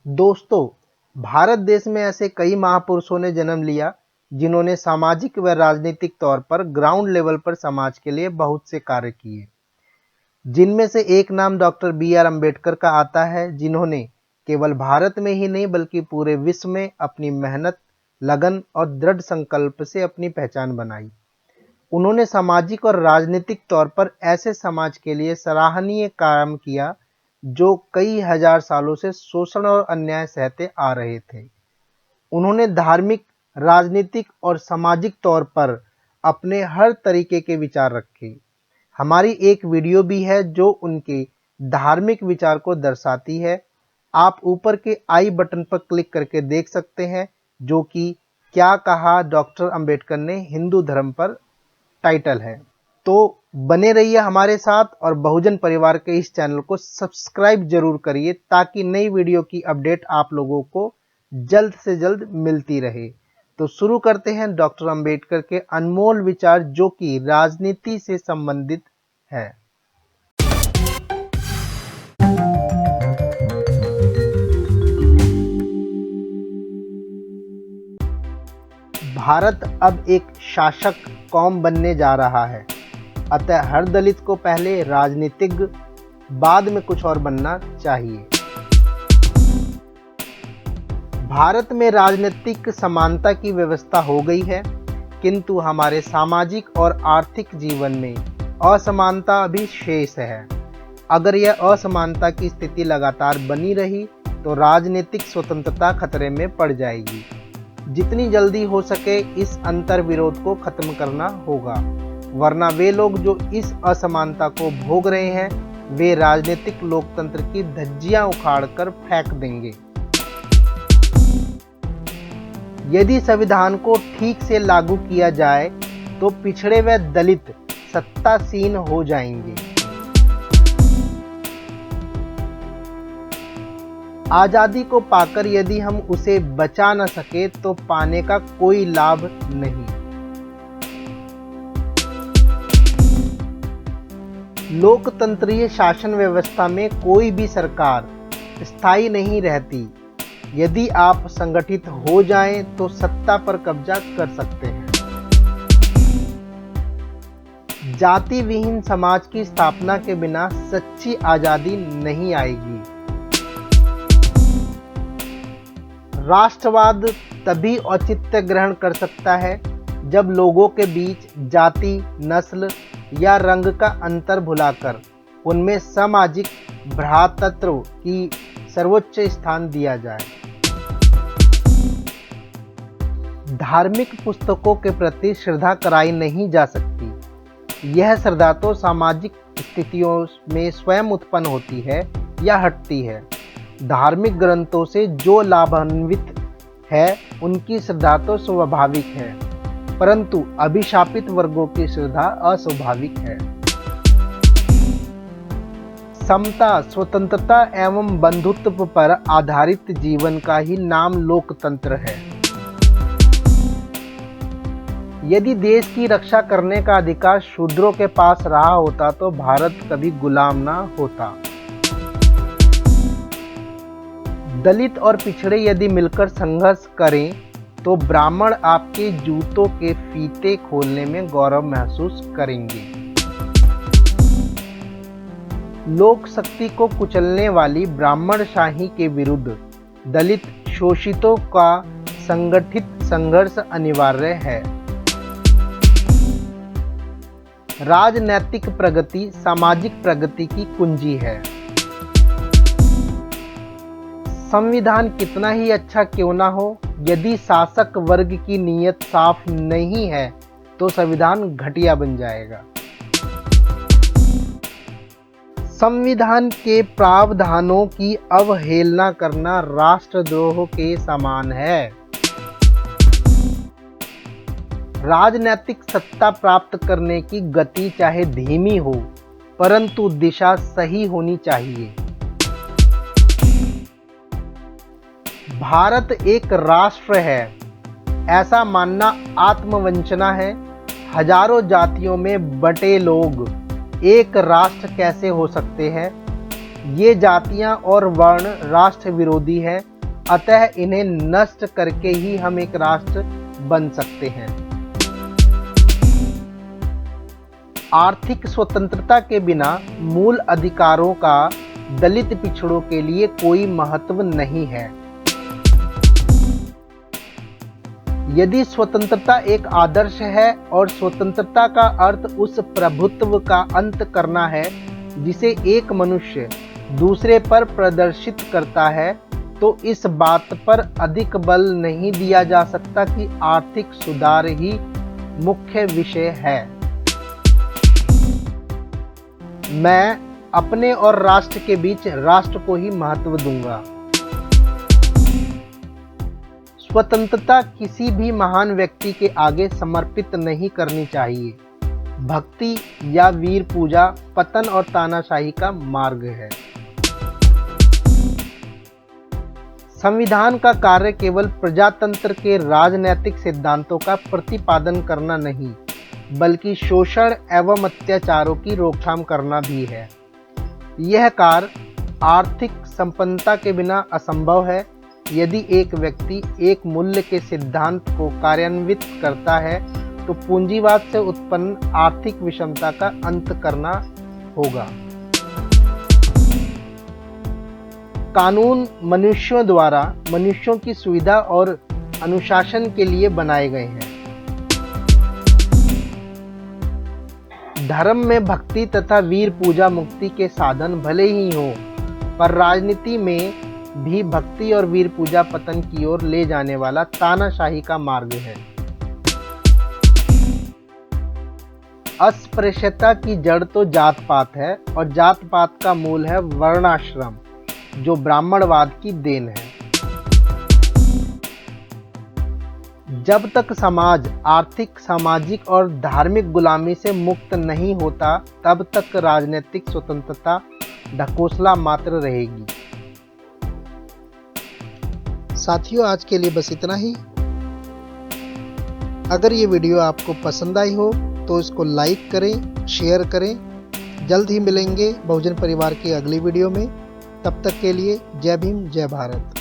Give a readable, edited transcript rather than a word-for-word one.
दोस्तों, भारत देश में ऐसे कई महापुरुषों ने जन्म लिया जिन्होंने सामाजिक व राजनीतिक तौर पर ग्राउंड लेवल पर समाज के लिए बहुत से कार्य किए। जिनमें से एक नाम डॉक्टर बी.आर. अम्बेडकर का आता है, जिन्होंने केवल भारत में ही नहीं बल्कि पूरे विश्व में अपनी मेहनत, लगन और दृढ़ संकल्प से अपनी पहचान बनाई। उन्होंने सामाजिक और राजनीतिक तौर पर ऐसे समाज के लिए सराहनीय काम किया जो कई हजार सालों से शोषण और अन्याय सहते आ रहे थे। उन्होंने धार्मिक, राजनीतिक और सामाजिक तौर पर अपने हर तरीके के विचार रखे। हमारी एक वीडियो भी है जो उनके धार्मिक विचार को दर्शाती है। आप ऊपर के आई बटन पर क्लिक करके देख सकते हैं, जो कि क्या कहा डॉक्टर अंबेडकर ने हिंदू धर्म पर टाइटल है। तो बने रहिए हमारे साथ और बहुजन परिवार के इस चैनल को सब्सक्राइब जरूर करिए ताकि नई वीडियो की अपडेट आप लोगों को जल्द से जल्द मिलती रहे। तो शुरू करते हैं डॉक्टर अंबेडकर के अनमोल विचार जो कि राजनीति से संबंधित है। भारत अब एक शासक कौम बनने जा रहा है, अतः हर दलित को पहले राजनीतिज्ञ, बाद में कुछ और बनना चाहिए। भारत में राजनीतिक समानता की व्यवस्था हो गई है, किंतु हमारे सामाजिक और आर्थिक जीवन में असमानता अभी शेष है। अगर यह असमानता की स्थिति लगातार बनी रही तो राजनीतिक स्वतंत्रता खतरे में पड़ जाएगी। जितनी जल्दी हो सके इस अंतर विरोध को खत्म करना होगा, वरना वे लोग जो इस असमानता को भोग रहे हैं वे राजनीतिक लोकतंत्र की धज्जियां उखाड़कर फेंक देंगे। यदि संविधान को ठीक से लागू किया जाए तो पिछड़े व दलित सत्तासीन हो जाएंगे। आजादी को पाकर यदि हम उसे बचा न सके तो पाने का कोई लाभ नहीं। लोकतंत्रीय शासन व्यवस्था में कोई भी सरकार स्थायी नहीं रहती। यदि आप संगठित हो जाएं तो सत्ता पर कब्जा कर सकते हैं। जाति विहीन समाज की स्थापना के बिना सच्ची आजादी नहीं आएगी। राष्ट्रवाद तभी औचित्य ग्रहण कर सकता है जब लोगों के बीच जाति, नस्ल या रंग का अंतर भुलाकर उनमें सामाजिक भ्रातृत्व की सर्वोच्च स्थान दिया जाए। धार्मिक पुस्तकों के प्रति श्रद्धा कराई नहीं जा सकती। यह श्रद्धा तो सामाजिक स्थितियों में स्वयं उत्पन्न होती है या हटती है। धार्मिक ग्रंथों से जो लाभान्वित है उनकी श्रद्धा तो स्वाभाविक है, परंतु अभिशापित वर्गों की श्रद्धा अस्वाभाविक है। समता, स्वतंत्रता एवं बंधुत्व पर आधारित जीवन का ही नाम लोकतंत्र है। यदि देश की रक्षा करने का अधिकार शूद्रों के पास रहा होता तो भारत कभी गुलाम ना होता। दलित और पिछड़े यदि मिलकर संघर्ष करें तो ब्राह्मण आपके जूतों के फीते खोलने में गौरव महसूस करेंगे। लोक शक्ति को कुचलने वाली ब्राह्मणशाही के विरुद्ध दलित शोषितों का संगठित संघर्ष अनिवार्य है। राजनैतिक प्रगति सामाजिक प्रगति की कुंजी है। संविधान कितना ही अच्छा क्यों ना हो, यदि शासक वर्ग की नीयत साफ नहीं है तो संविधान घटिया बन जाएगा। संविधान के प्रावधानों की अवहेलना करना राष्ट्रद्रोह के समान है। राजनैतिक सत्ता प्राप्त करने की गति चाहे धीमी हो, परंतु दिशा सही होनी चाहिए। भारत एक राष्ट्र है, ऐसा मानना आत्मवंचना है। हजारों जातियों में बटे लोग एक राष्ट्र कैसे हो सकते हैं? ये जातियां और वर्ण राष्ट्र विरोधी हैं अतः इन्हें नष्ट करके ही हम एक राष्ट्र बन सकते हैं। आर्थिक स्वतंत्रता के बिना मूल अधिकारों का दलित पिछड़ों के लिए कोई महत्व नहीं है। यदि स्वतंत्रता एक आदर्श है और स्वतंत्रता का अर्थ उस प्रभुत्व का अंत करना है जिसे एक मनुष्य दूसरे पर प्रदर्शित करता है, तो इस बात पर अधिक बल नहीं दिया जा सकता कि आर्थिक सुधार ही मुख्य विषय है। मैं अपने और राष्ट्र के बीच राष्ट्र को ही महत्व दूंगा। स्वतंत्रता किसी भी महान व्यक्ति के आगे समर्पित नहीं करनी चाहिए। भक्ति या वीर पूजा पतन और तानाशाही का मार्ग है। संविधान का कार्य केवल प्रजातंत्र के राजनैतिक सिद्धांतों का प्रतिपादन करना नहीं, बल्कि शोषण एवं अत्याचारों की रोकथाम करना भी है। यह कार्य आर्थिक संपन्नता के बिना असंभव है। यदि एक व्यक्ति एक मूल्य के सिद्धांत को कार्यान्वित करता है, तो पूंजीवाद से उत्पन्न आर्थिक विषमता का अंत करना होगा। कानून मनुष्यों द्वारा मनुष्यों की सुविधा और अनुशासन के लिए बनाए गए हैं। धर्म में भक्ति तथा वीर पूजा मुक्ति के साधन भले ही हों, पर राजनीति में भी भक्ति और वीर पूजा पतन की ओर ले जाने वाला तानाशाही का मार्ग है। अस्पृश्यता की जड़ तो जात पात है और जात पात का मूल है वर्णाश्रम, जो ब्राह्मणवाद की देन है। जब तक समाज आर्थिक, सामाजिक और धार्मिक गुलामी से मुक्त नहीं होता, तब तक राजनीतिक स्वतंत्रता ढकोसला मात्र रहेगी। साथियों, आज के लिए बस इतना ही। अगर ये वीडियो आपको पसंद आई हो तो इसको लाइक करें, शेयर करें। जल्द ही मिलेंगे बहुजन परिवार की अगली वीडियो में। तब तक के लिए जय भीम, जय भारत।